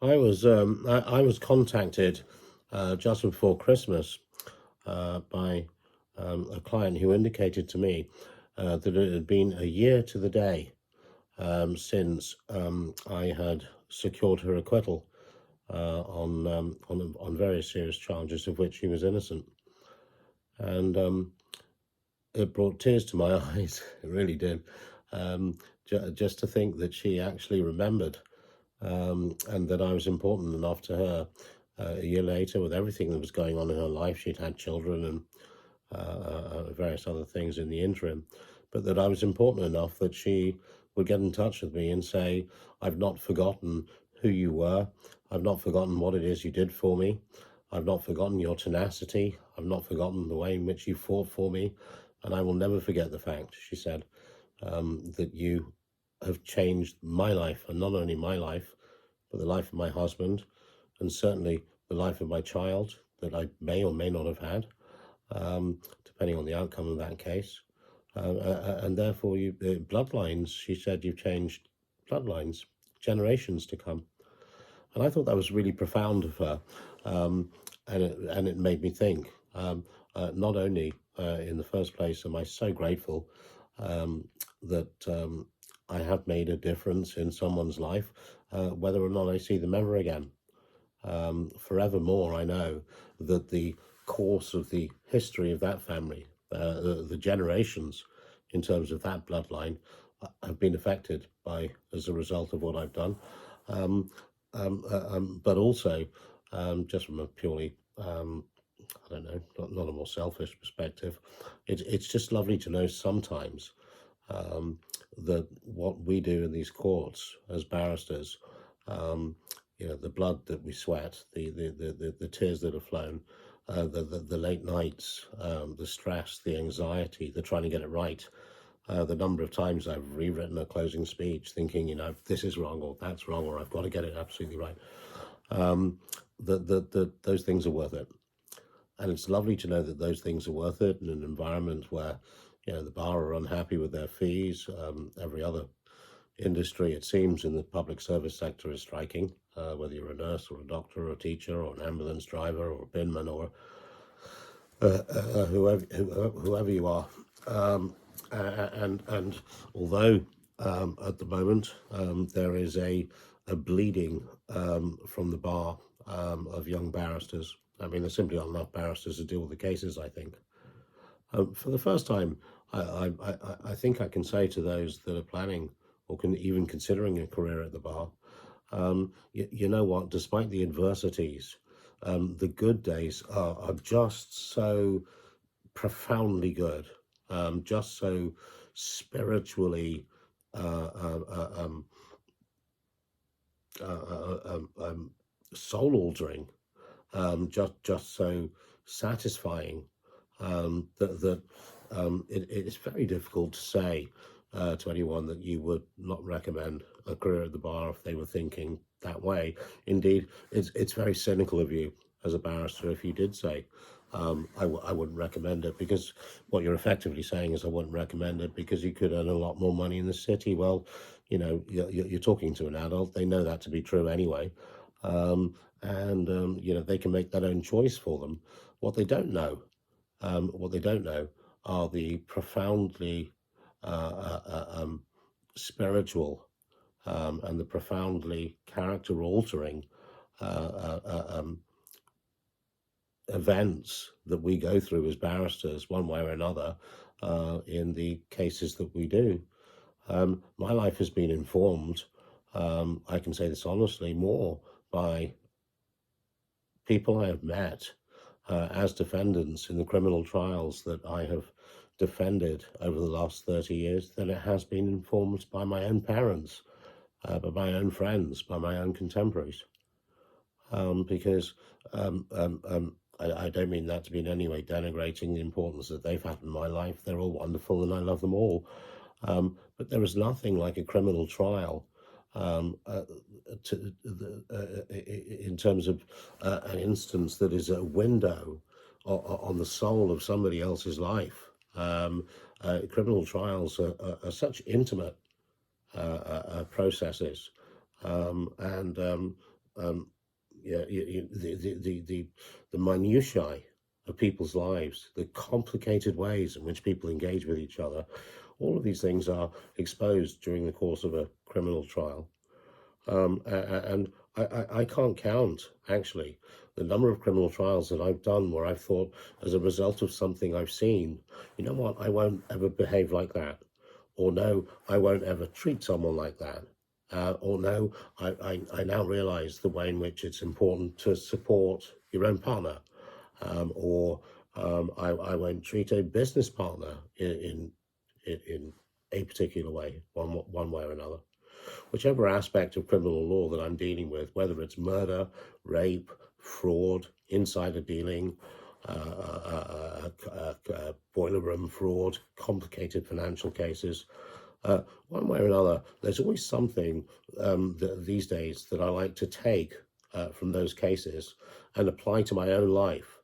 I was contacted just before Christmas by a client who indicated to me that it had been a year to the day since I had secured her acquittal on various serious charges of which she was innocent, and it brought tears to my eyes. It really did, just to think that she actually remembered, and that I was important enough to her. A year later, with everything that was going on in her life, she'd had children and various other things in the interim, but that I was important enough that she would get in touch with me and say, I've not forgotten who you were. I've not forgotten what it is you did for me. I've not forgotten your tenacity. I've not forgotten the way in which you fought for me. And I will never forget the fact, she said, that you have changed my life, and not only my life, but the life of my husband, and certainly the life of my child that I may or may not have had, depending on the outcome of that case. And therefore, bloodlines, she said, you've changed bloodlines, generations to come. And I thought that was really profound of her. And it made me think, not only in the first place am I so grateful that I have made a difference in someone's life, whether or not I see them ever again. Forevermore, I know that the course of the history of that family, the generations in terms of that bloodline, have been affected by as a result of what I've done. But also, just from a purely, I don't know, not a more selfish perspective, it's just lovely to know sometimes that what we do in these courts as barristers, the blood that we sweat, the tears that have flown, the late nights, the stress, the anxiety, the trying to get it right, the number of times I've rewritten a closing speech thinking, this is wrong or that's wrong or I've got to get it absolutely right. Those things are worth it. And it's lovely to know that those things are worth it in an environment where, the bar are unhappy with their fees. Every other industry, it seems, in the public service sector is striking, whether you're a nurse or a doctor or a teacher or an ambulance driver or a binman or whoever you are. And although at the moment there is a bleeding from the bar of young barristers. I mean, there's simply not enough barristers to deal with the cases, I think. For the first time, I think I can say to those that are planning or even considering a career at the bar, you know what, despite the adversities, the good days are just so profoundly good, just so spiritually soul altering, just so satisfying, that it is very difficult to say to anyone that you would not recommend a career at the bar if they were thinking that way. Indeed, it's very cynical of you as a barrister if you did say, I wouldn't recommend it, because what you're effectively saying is I wouldn't recommend it because you could earn a lot more money in the city. Well, you're talking to an adult. They know that to be true anyway. And they can make that own choice for them. What they don't know are the profoundly spiritual and the profoundly character-altering events that we go through as barristers, one way or another, in the cases that we do. My life has been informed, I can say this honestly, more by people I have met as defendants in the criminal trials that I have defended over the last 30 years than it has been informed by my own parents, by my own friends, by my own contemporaries. Because I don't mean that to be in any way denigrating the importance that they've had in my life. They're all wonderful and I love them all. But there is nothing like a criminal trial in terms of an instance that is a window on the soul of somebody else's life. Criminal trials are such intimate processes, and yeah, the minutiae of people's lives, the complicated ways in which people engage with each other, all of these things are exposed during the course of a criminal trial. And I can't count, actually, the number of criminal trials that I've done where I've thought, as a result of something I've seen, you know what, I won't ever behave like that. Or no, I won't ever treat someone like that. Or no, I now realize the way in which it's important to support your own partner. Or I won't treat a business partner in a particular way, one way or another. Whichever aspect of criminal law that I'm dealing with, whether it's murder, rape, fraud, insider dealing, boiler room fraud, complicated financial cases, one way or another, there's always something these days that I like to take from those cases and apply to my own life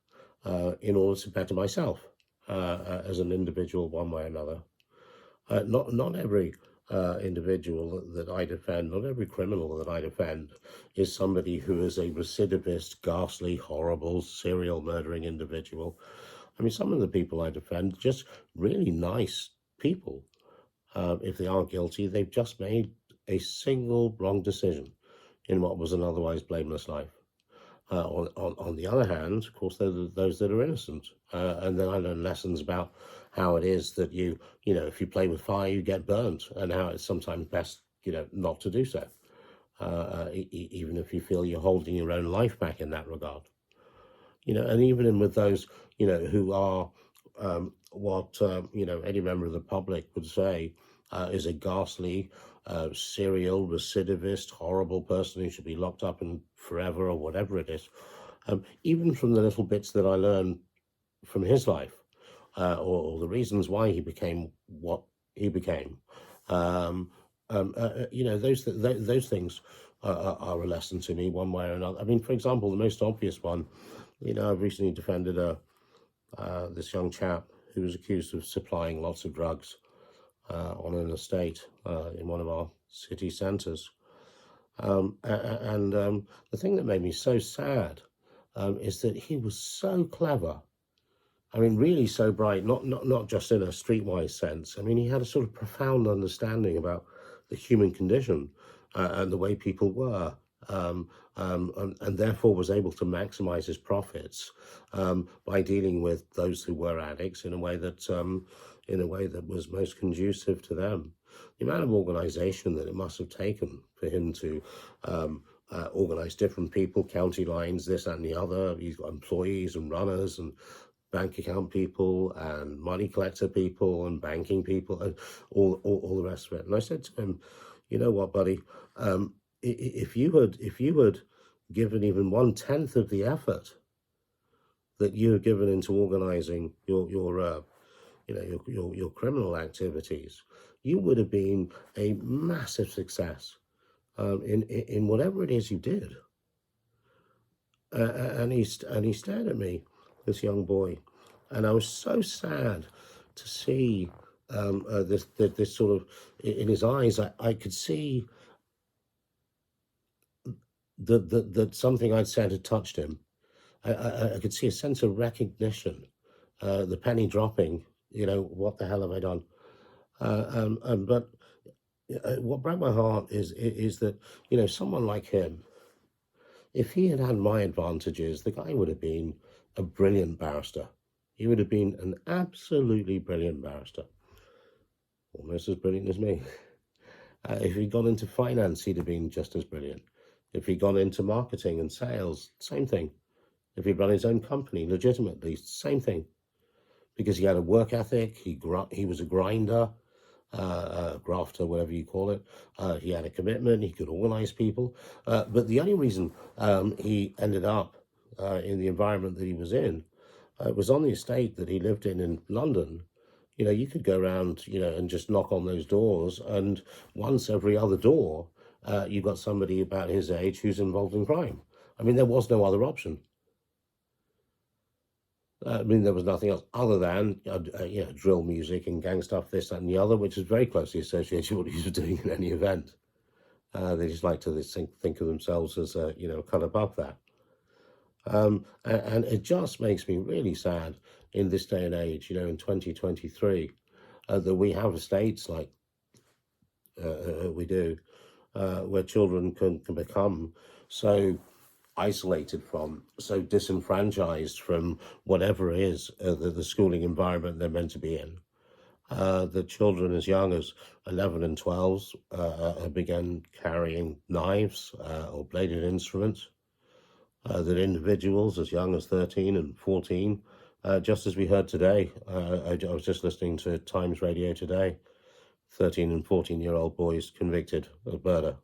in order to better myself as an individual, one way or another. Not every individual that I defend, not every criminal that I defend is somebody who is a recidivist, ghastly, horrible, serial murdering individual. I mean, some of the people I defend are just really nice people. If they are guilty, they've just made a single wrong decision in what was an otherwise blameless life. On the other hand, of course, there are those that are innocent. And then I learn lessons about how it is that you know, if you play with fire, you get burnt, and how it's sometimes best, not to do so, even if you feel you're holding your own life back in that regard. And even with those, who are what, any member of the public would say is a ghastly, serial, recidivist, horrible person who should be locked up and forever or whatever it is. Even from the little bits that I learned from his life, or the reasons why he became what he became, those things are a lesson to me one way or another. I mean, for example, the most obvious one, I've recently defended this young chap who was accused of supplying lots of drugs on an estate in one of our city centres. The thing that made me so sad is that he was so clever. I mean, really so bright, not just in a streetwise sense. I mean, he had a sort of profound understanding about the human condition and the way people were, and therefore was able to maximize his profits by dealing with those who were addicts in a way that was most conducive to them. The amount of organization that it must have taken for him to organize different people, county lines, this and the other. He's got employees and runners and bank account people and money collector people and banking people and all the rest of it. And I said to him, you know what, buddy, if you had given even 1/10 of the effort that you have given into organizing your criminal activities, you would have been a massive success in whatever it is you did. And he stared at me, this young boy, and I was so sad to see this sort of, in his eyes. I could see that something I'd said had touched him. I could see a sense of recognition, the penny dropping. What the hell have I done? But what broke my heart is that someone like him, if he had had my advantages, the guy would have been a brilliant barrister. He would have been an absolutely brilliant barrister, almost as brilliant as me. If he'd gone into finance, he'd have been just as brilliant. If he'd gone into marketing and sales, same thing. If he'd run his own company legitimately, same thing. Because he had a work ethic, he was a grinder, grafter, whatever you call it. He had a commitment, he could organize people. But the only reason he ended up in the environment that he was in was on the estate that he lived in London. You could go around, and just knock on those doors, and once every other door, you got somebody about his age who's involved in crime. I mean, there was no other option. I mean, there was nothing else other than, drill music and gang stuff, this, that, and the other, which is very closely associated with what he was doing in any event. They just like to think of themselves as a cut above that. And it just makes me really sad in this day and age, in 2023, that we have estates like we do, where children can become so isolated from, so disenfranchised from whatever it is the schooling environment they're meant to be in. The children as young as 11 and 12 began carrying knives or bladed instruments. That individuals as young as 13 and 14, just as we heard today, I was just listening to Times Radio today, 13 and 14-year-old boys convicted of murder.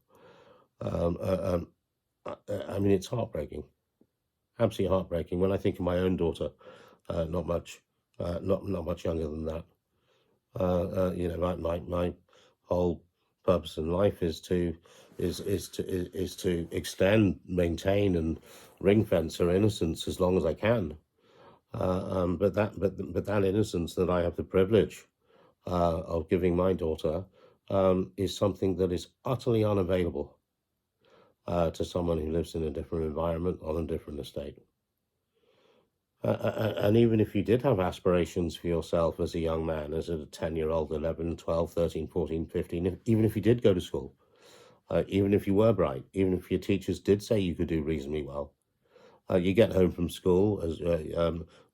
I mean, it's heartbreaking, absolutely heartbreaking. When I think of my own daughter, not much younger than that. My whole purpose in life is to extend, maintain, and ring fence her innocence as long as I can. But that innocence that I have the privilege of giving my daughter is something that is utterly unavailable to someone who lives in a different environment on a different estate. And even if you did have aspirations for yourself as a young man, as a 10-year-old, 11, 12, 13, 14, 15, even if you did go to school, even if you were bright, even if your teachers did say you could do reasonably well, you get home from school as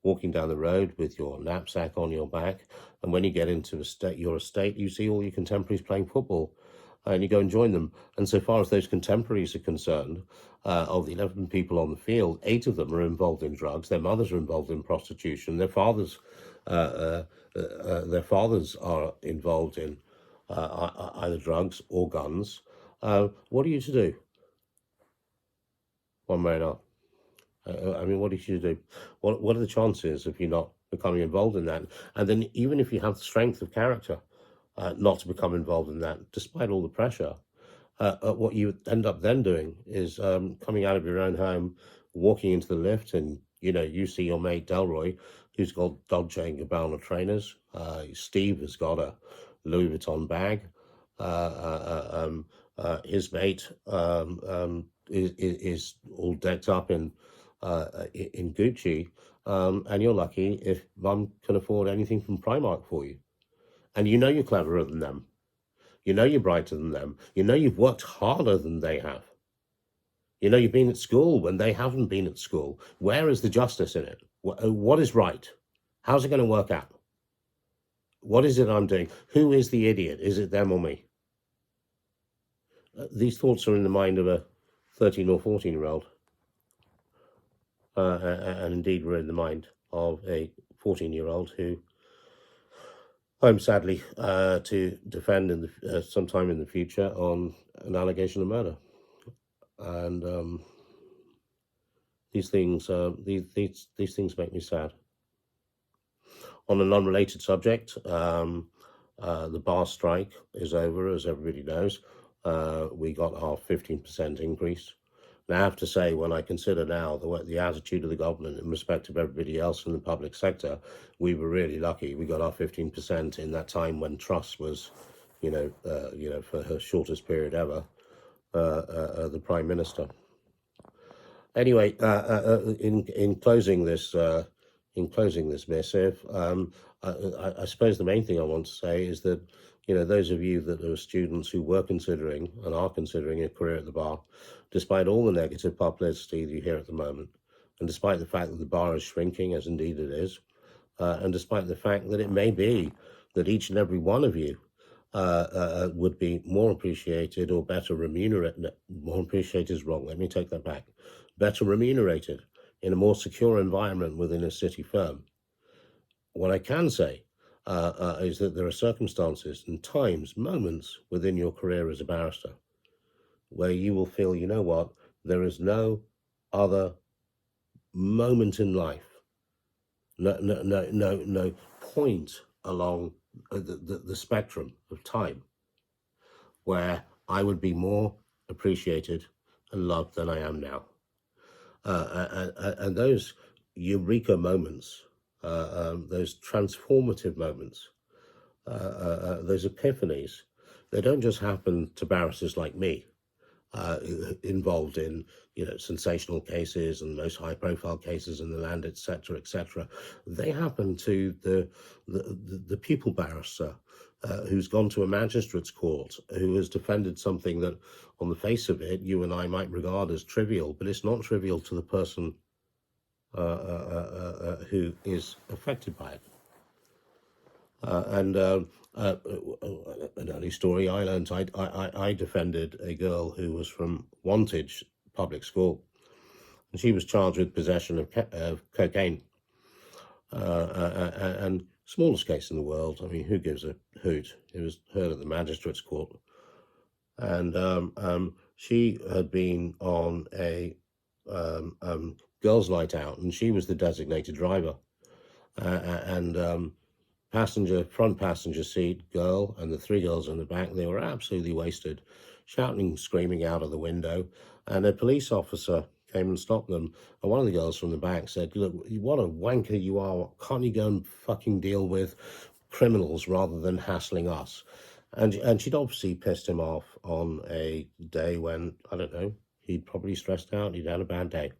walking down the road with your knapsack on your back, and when you get into your estate, you see all your contemporaries playing football, and you go and join them. And so far as those contemporaries are concerned, of the 11 people on the field, 8 of them are involved in drugs. Their mothers are involved in prostitution. Their fathers are involved in either drugs or guns. What are you to do? One way or another. I mean, what are you to do? What are the chances of you not becoming involved in that? And then even if you have the strength of character not to become involved in that, despite all the pressure, what you end up then doing is coming out of your own home, walking into the lift, and you see your mate Delroy, who's got Dolce & Gabbana trainers. Steve has got a Louis Vuitton bag. His mate is all decked up in Gucci, and you're lucky if Mum can afford anything from Primark for you. And you're cleverer than them. You're brighter than them. You've worked harder than they have. You've been at school when they haven't been at school. Where is the justice in it? What is right? How's it going to work out? What is it I'm doing? Who is the idiot? Is it them or me? These thoughts are in the mind of a 13 or 14-year-old. And indeed were in the mind of a 14-year-old who I'm sadly to defend sometime in the future on an allegation of murder. And these things make me sad. On an unrelated subject, the bar strike is over, as everybody knows. We got our 15% increase. And I have to say, when I consider now the attitude of the government in respect of everybody else in the public sector, we were really lucky. We got our 15% in that time when Truss was, for her shortest period ever, the Prime Minister. Anyway, in closing this missive, I suppose the main thing I want to say is that those of you that are students who were considering and are considering a career at the bar, despite all the negative publicity that you hear at the moment, and despite the fact that the bar is shrinking, as indeed it is, and despite the fact that it may be that each and every one of you would be more appreciated or better remunerated. More appreciated is wrong. Let me take that back. Better remunerated in a more secure environment within a city firm. What I can say is that there are circumstances and times, moments within your career as a barrister where you will feel, there is no other moment in life, no point along the spectrum of time where I would be more appreciated and loved than I am now. And those eureka moments, those transformative moments, those epiphanies, they don't just happen to barristers like me. involved in, sensational cases and most high-profile cases in the land, etc., etc. They happen to the people barrister who's gone to a magistrate's court, who has defended something that, on the face of it, you and I might regard as trivial, but it's not trivial to the person who is affected by it. And an early story I learned, I defended a girl who was from Wantage Public School, and she was charged with possession of cocaine, and smallest case in the world. I mean, who gives a hoot? It was heard at the magistrate's court, and she had been on a girls' night out, and she was the designated driver, and front passenger seat girl and the three girls in the back, they were absolutely wasted, shouting and screaming out of the window. And a police officer came and stopped them. And one of the girls from the back said, "Look, what a wanker you are. Can't you go and fucking deal with criminals rather than hassling us?" And she'd obviously pissed him off on a day when, I don't know, he'd probably stressed out, he'd had a bad day.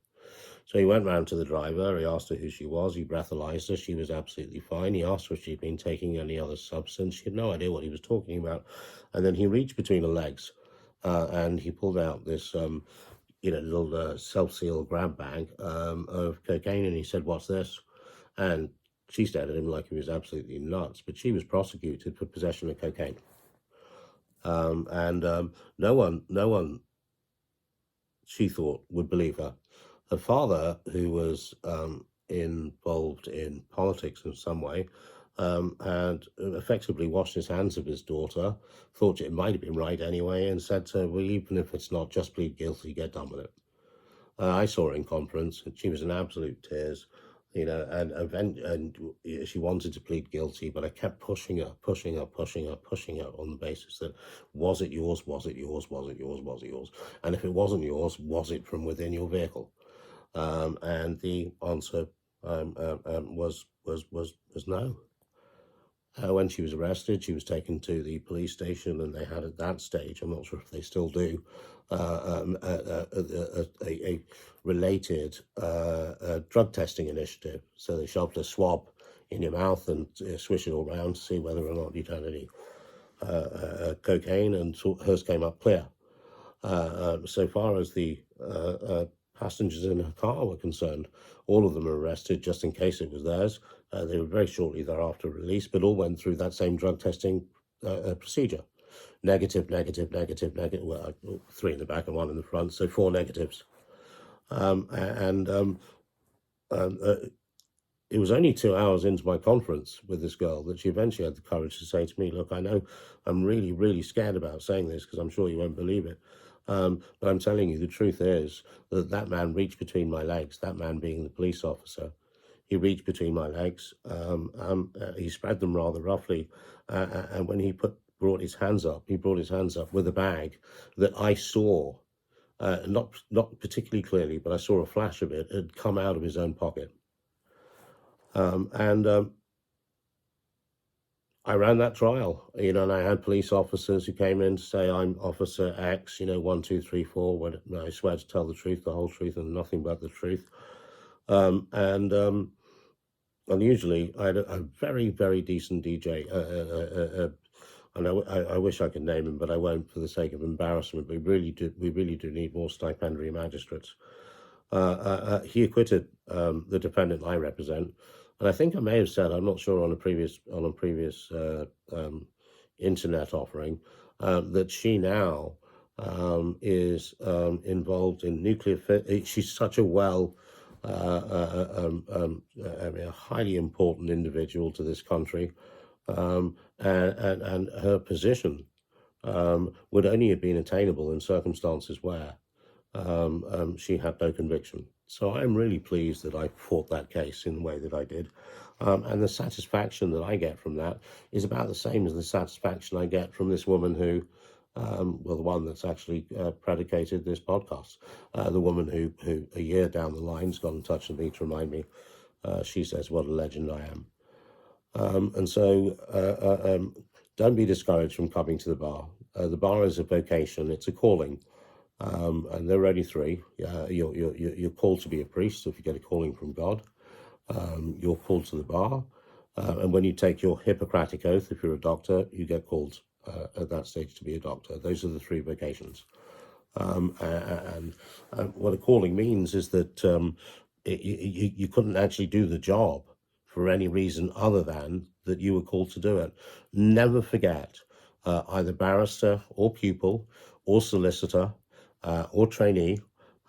So he went round to the driver, he asked her who she was, he breathalyzed her, she was absolutely fine. He asked her if she'd been taking any other substance. She had no idea what he was talking about. And then he reached between her legs and he pulled out this little self-sealed grab bag of cocaine, and he said, "What's this?" And she stared at him like he was absolutely nuts, but she was prosecuted for possession of cocaine. And no one, she thought, would believe her. Her father, who was involved in politics in some way, had effectively washed his hands of his daughter, thought it might have been right anyway, and said to her, "Well, even if it's not, just plead guilty, get done with it." I saw her in conference, and she was in absolute tears, and she wanted to plead guilty, but I kept pushing her on the basis that, was it yours, was it yours, was it yours, was it yours? And if it wasn't yours, was it from within your vehicle? And the answer was no. When she was arrested, she was taken to the police station, and they had at that stage, I'm not sure if they still do, a related drug testing initiative. So they shoved a swab in your mouth and swish it all around to see whether or not you'd had any cocaine, and hers came up clear. So far as the passengers in her car were concerned, all of them were arrested just in case it was theirs. They were very shortly thereafter released, but all went through that same drug testing procedure. Negative. Well, 3 in the back and 1 in the front, so 4 negatives. It was only 2 hours into my conference with this girl that she eventually had the courage to say to me, "Look, I know I'm really, really scared about saying this because I'm sure you won't believe it. But I'm telling you, the truth is that man reached between my legs, that man being the police officer. He reached between my legs. He spread them rather roughly. And when he brought his hands up with a bag that I saw, not particularly clearly, but I saw a flash of it, had come out of his own pocket. I ran that trial, and I had police officers who came in to say, "I'm Officer X, 1, 2, 3, 4, when I swear to tell the truth, the whole truth, and nothing but the truth." Unusually, I had a very, very decent DJ, and I wish I could name him, but I won't for the sake of embarrassment. We really do need more stipendiary magistrates. He acquitted the defendant I represent, and I think I may have said, I'm not sure, on a previous internet offering, that she now is involved in nuclear. She's such a a highly important individual to this country, and her position would only have been attainable in circumstances where she had no conviction. So I'm really pleased that I fought that case in the way that I did. And the satisfaction that I get from that is about the same as the satisfaction I get from this woman who, the one that's actually predicated this podcast, the woman who a year down the line's got in touch with me to remind me. She says, "What a legend I am." And so don't be discouraged from coming to the bar. The bar is a vocation, it's a calling. and there are only three. You're called to be a priest if you get a calling from God. You're called to the bar, and when you take your Hippocratic oath, if you're a doctor, you get called at that stage to be a doctor. Those are the three vocations. And what a calling means is that you couldn't actually do the job for any reason other than that you were called to do it. Never forget, either barrister or pupil or solicitor or trainee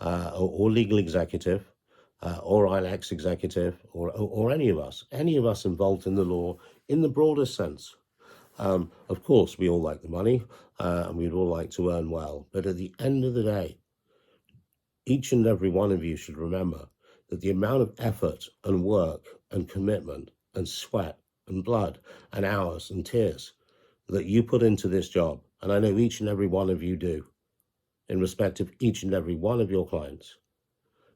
or legal executive or ILEX executive or any of us involved in the law in the broadest sense. Of course, we all like the money and we'd all like to earn well. But at the end of the day, each and every one of you should remember that the amount of effort and work and commitment and sweat and blood and hours and tears that you put into this job, and I know each and every one of you do, in respect of each and every one of your clients,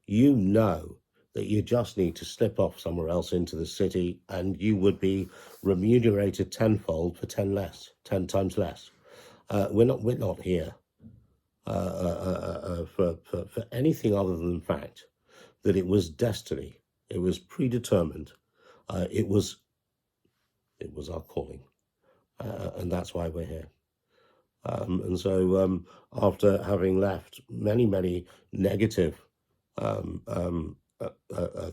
you know that you just need to slip off somewhere else into the city and you would be remunerated tenfold for 10 times less. We're not here for anything other than the fact that it was destiny. It was predetermined. It was our calling, and that's why we're here. And so after having left many negative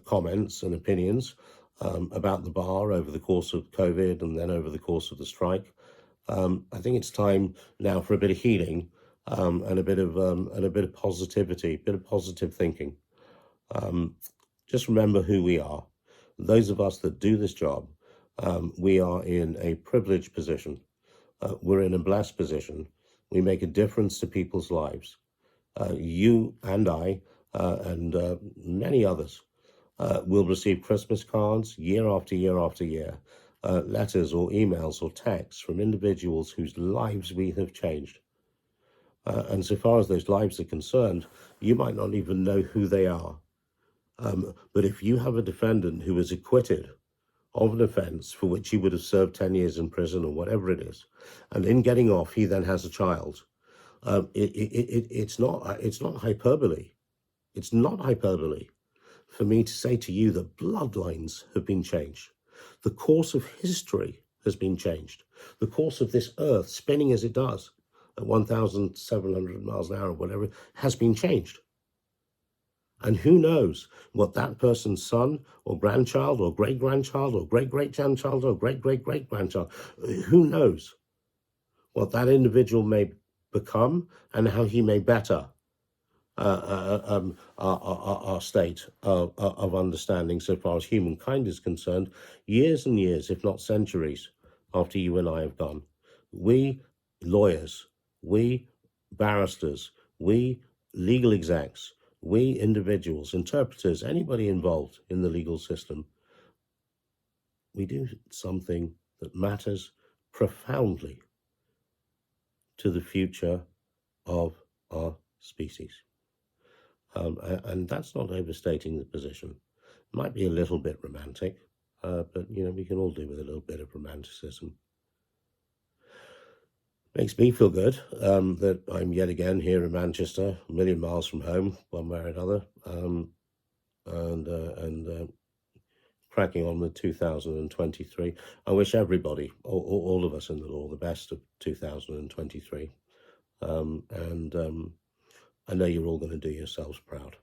comments and opinions about the bar over the course of COVID and then over the course of the strike, I think it's time now for a bit of healing and a bit of positivity, a bit of positive thinking. Just remember who we are. Those of us that do this job, we are in a privileged position. We're in a blessed position. We make a difference to people's lives. You and I and many others will receive Christmas cards year after year after year, letters or emails or texts from individuals whose lives we have changed. And so far as those lives are concerned, you might not even know who they are. But if you have a defendant who is acquitted of an offence for which he would have served 10 years in prison or whatever it is, and in getting off, he then has a child, it's not hyperbole. It's not hyperbole for me to say to you that bloodlines have been changed. The course of history has been changed. The course of this earth, spinning as it does at 1,700 miles an hour or whatever, has been changed. And who knows what that person's son or grandchild or great-grandchild or great-great-grandchild or great-great-great-grandchild, who knows what that individual may become and how he may better our state of understanding so far as humankind is concerned, years and years, if not centuries, after you and I have gone. We lawyers, we barristers, we legal execs, we individuals, interpreters, anybody involved in the legal system, we do something that matters profoundly to the future of our species. And that's not overstating the position. It might be a little bit romantic, but, we can all do with a little bit of romanticism. Makes me feel good that I'm yet again here in Manchester, a million miles from home, one way or another, and cracking on with 2023. I wish everybody, all of us in the law, the best of 2023. And I know you're all going to do yourselves proud.